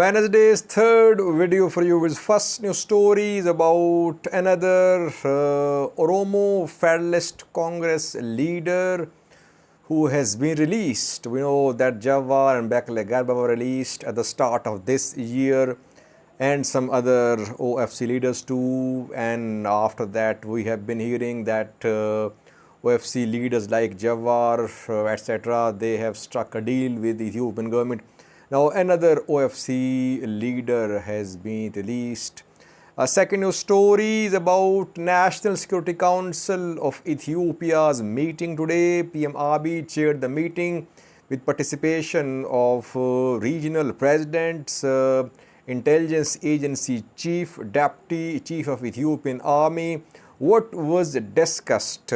Wednesday's third video for you is first news stories about another Oromo Federalist Congress leader who has been released. We know that Jawar and Bahir Dar were released at the start of this year, and some other OFC leaders too. And after that, we have been hearing that OFC leaders like Jawar, etc., they have struck a deal with the Ethiopian government. Now another OFC leader has been released. A second news story is about National Security Council of Ethiopia's meeting today. PM Abiy chaired the meeting with participation of regional presidents, intelligence agency chief, deputy chief of Ethiopian army. What was discussed?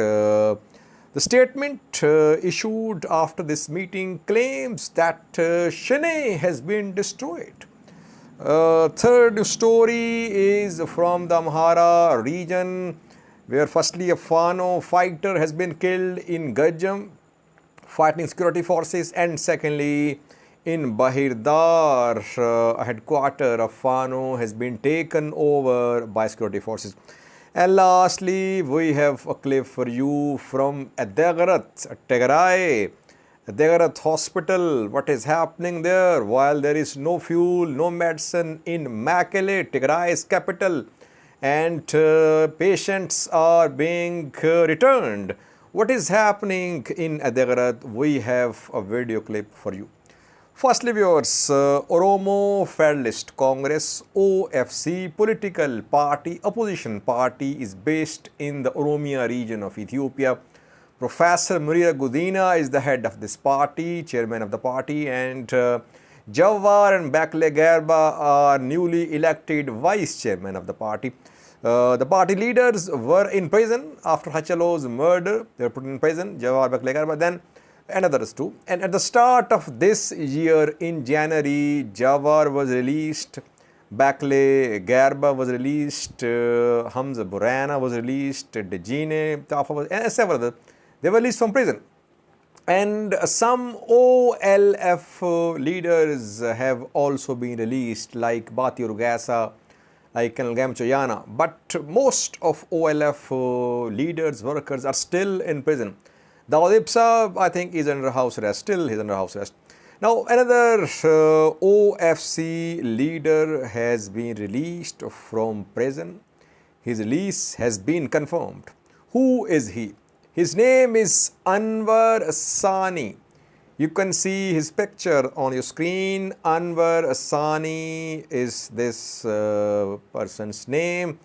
The statement issued after this meeting claims that Shene has been destroyed. Third story is from the Amhara region, where firstly a Fano fighter has been killed in Gajam fighting security forces, and secondly in Bahir Dar, a headquarter of Fano has been taken over by security forces. And lastly, we have a clip for you from Adigrat Tigray, Adigrat hospital. What is happening there? While there is no fuel, no medicine in Mekelle, Tigray's capital, and patients are being returned. What is happening in Adigrat? We have a video clip for you. Firstly, viewers, Oromo Federalist Congress, OFC, political party, opposition party, is based in the Oromia region of Ethiopia. Professor Muria Gudina is the head of this party, chairman of the party, and Jawar and Bahir Dar are newly elected vice chairman of the party. The party leaders were in prison after Hachalo's murder. They were put in prison, Jawar, Bahir Dar, then and others too. And at the start of this year, in January, Jawar was released, Bahir Dar was released, Hamza Burana was released, Dejine, Tafa was, and several others. They were released from prison. And some OLF leaders have also been released, like Bati Urgasa, like Colonel Gamchoyana. But most of OLF leaders, workers are still in prison. Govt Ipsa, I think, is under house arrest. Still, he's under house arrest. Now, another OFC leader has been released from prison. His release has been confirmed. Who is he? His name is Anwar Sani. You can see his picture on your screen. Anwar Sani is this person's name.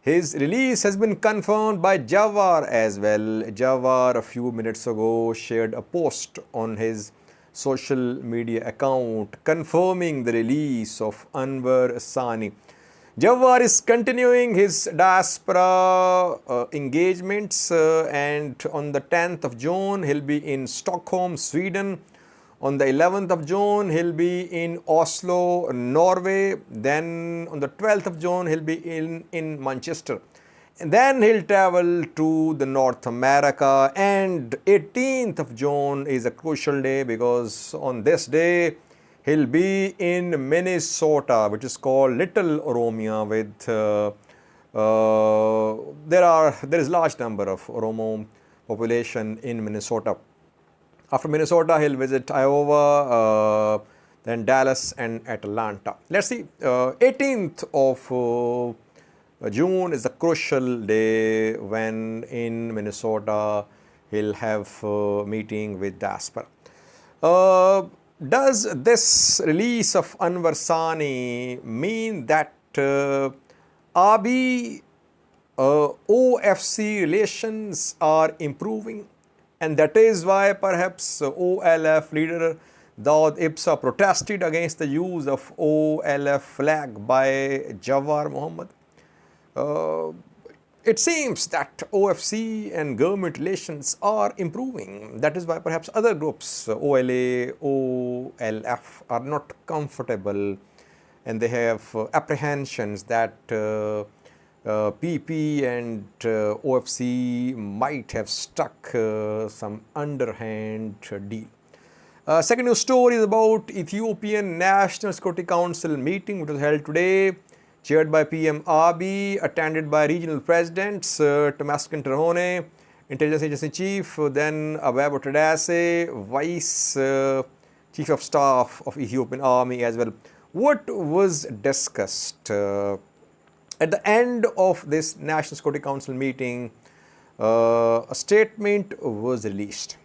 His release has been confirmed by Jawar as well. Jawar a few minutes ago shared a post on his social media account confirming the release of Anwar Sani. Jawar is continuing his diaspora engagements and on the 10th of June he'll be in Stockholm, Sweden. On the 11th of June, he'll be in Oslo, Norway. Then on the 12th of June, he'll be in Manchester. And then he'll travel to the North America. And 18th of June is a crucial day because on this day, he'll be in Minnesota, which is called Little Oromia. With there is large number of Oromo population in Minnesota. After Minnesota, he'll visit Iowa, then Dallas and Atlanta. Let's see, 18th of June is a crucial day when in Minnesota he'll have a meeting with diaspora. Does this release of Anwar Sani mean that Abiy OFC relations are improving? And that is why perhaps OLF leader Govt Ipsa protested against the use of OLF flag by Jawar Mohammed. It seems that OFC and government relations are improving. That is why perhaps other groups, OLA, OLF, are not comfortable and they have apprehensions that PP and OFC might have struck some underhand deal. Second news story is about Ethiopian National Security Council meeting, which was held today, chaired by PM Abiy, attended by regional presidents Tamaskin Terhone, Intelligence Agency Chief, then Abebo Tadase, Vice Chief of Staff of Ethiopian Army as well. What was discussed? At the end of this National Security Council meeting, a statement was released.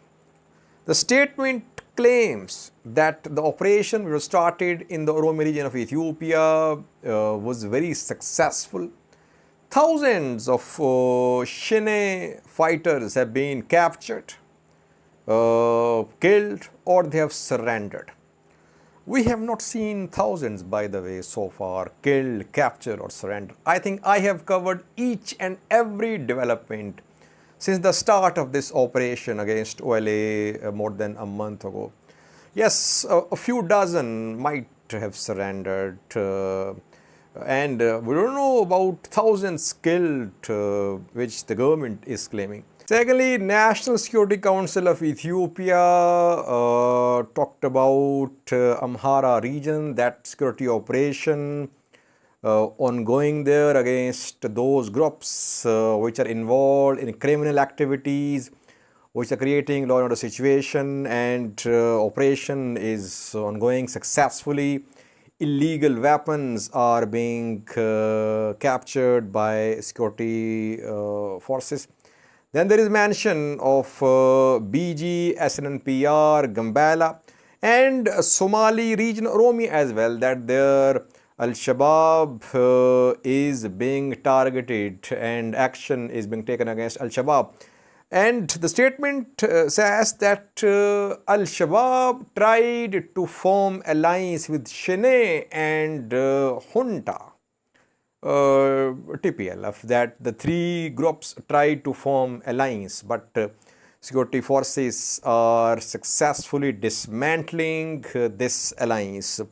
The statement claims that the operation which was started in the Oromo region of Ethiopia was very successful. Thousands of Shene fighters have been captured, killed, or they have surrendered. We have not seen thousands, by the way, so far, killed, captured, or surrendered. I think I have covered each and every development since the start of this operation against OLA more than a month ago. Yes, a few dozen might have surrendered, and we don't know about thousands killed, which the government is claiming. Secondly, National Security Council of Ethiopia talked about Amhara region, that security operation ongoing there against those groups which are involved in criminal activities, which are creating law and order situation, and operation is ongoing successfully. Illegal weapons are being captured by security forces. Then there is mention of BG, SNNPR, Gambela, and Somali region, Oromo as well, that their Al-Shabaab is being targeted and action is being taken against Al-Shabaab. And the statement says that Al-Shabaab tried to form alliance with Shene and Junta. TPLF, that the three groups tried to form alliance, but security forces are successfully dismantling this alliance.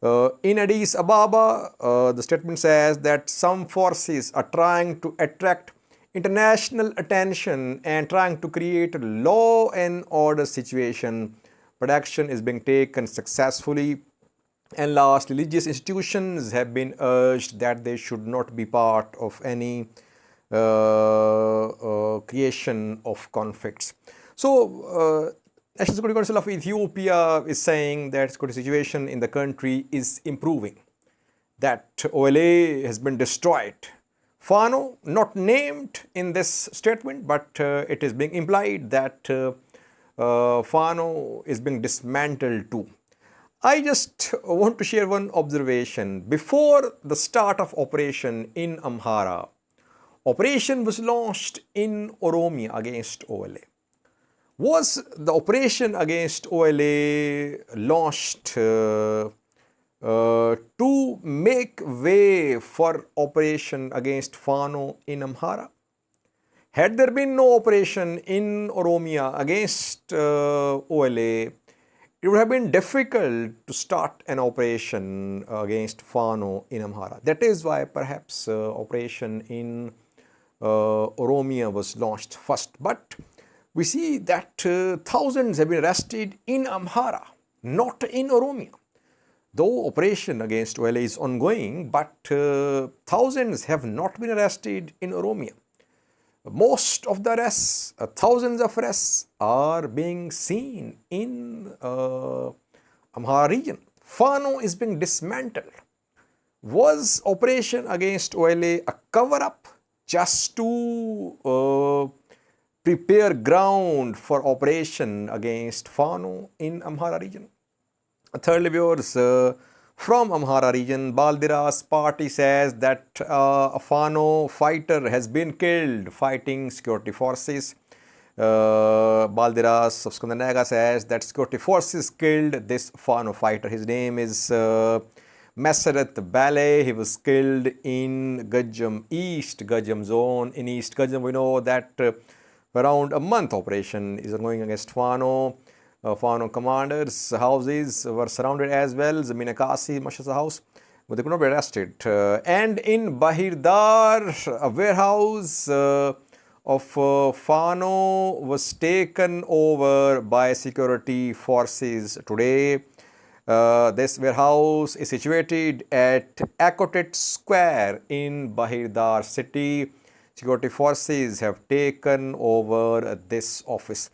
In Addis Ababa, the statement says that some forces are trying to attract international attention and trying to create a law and order situation, but action is being taken successfully. And last, religious institutions have been urged that they should not be part of any creation of conflicts. So, National Security Council of Ethiopia is saying that security situation in the country is improving, that OLA has been destroyed. Fano, not named in this statement, but it is being implied that Fano is being dismantled too. I just want to share one observation. Before the start of operation in Amhara, operation was launched in Oromo against OLA. Was the operation against OLA launched to make way for operation against Fano in Amhara? Had there been no operation in Oromo against OLA, it would have been difficult to start an operation against Fano in Amhara. That is why perhaps operation in Oromo was launched first. But we see that thousands have been arrested in Amhara, not in Oromo. Though operation against OLA is ongoing, but thousands have not been arrested in Oromo. Most of the arrests, thousands of arrests, are being seen in Amhara region. Fano is being dismantled. Was operation against OLA a cover-up just to prepare ground for operation against Fano in Amhara region? Thirdly, viewers, from Amhara region, Baldira's party says that a Fano fighter has been killed fighting security forces. Baldiras of Skandanega says that security forces killed this Fano fighter. His name is Meseret Bale. He was killed in Gajam East, Gajam zone. In East Gajam, we know that around a month operation is going against Fano. Fano commanders' houses were surrounded as well. Zamina Kasi, Masha's house, but they could not be arrested. And in Bahir Dar, a warehouse of Fano was taken over by security forces today. This warehouse is situated at Ethiopian Square in Bahir Dar city. Security forces have taken over this office.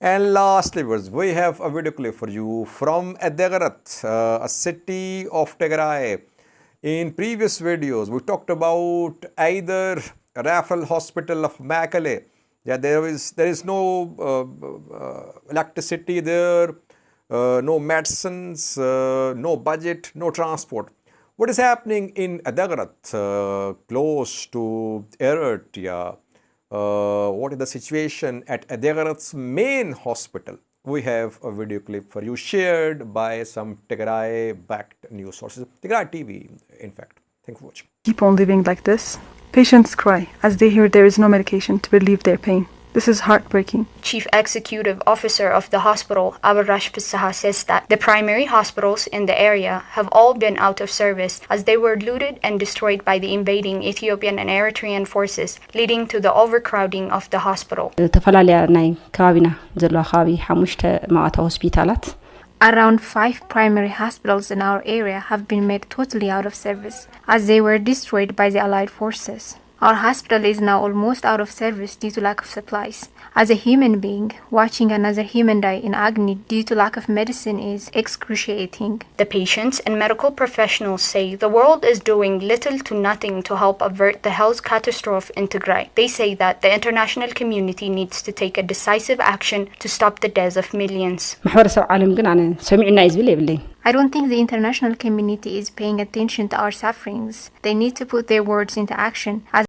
And lastly, we have a video clip for you from Adigrat, a city of Tigray. In previous videos, we talked about either Rafale Hospital of Makale. Yeah, there is no electricity there, no medicines, no budget, no transport. What is happening in Adigrat, close to Eritrea? What is the situation at Adigrat's main hospital? We have a video clip for you shared by some Tigray-backed news sources. Tigray TV, in fact. Thank you for watching. Keep on living like this. Patients cry as they hear there is no medication to relieve their pain. This is heartbreaking. Chief Executive Officer of the hospital, Adigrat, says that the primary hospitals in the area have all been out of service as they were looted and destroyed by the invading Ethiopian and Eritrean forces, leading to the overcrowding of the hospital. Around 5 primary hospitals in our area have been made totally out of service as they were destroyed by the Allied forces. Our hospital is now almost out of service due to lack of supplies. As a human being, watching another human die in agony due to lack of medicine is excruciating. The patients and medical professionals say the world is doing little to nothing to help avert the health catastrophe in Tigray. They say that the international community needs to take a decisive action to stop the deaths of millions. I don't think the international community is paying attention to our sufferings. They need to put their words into action as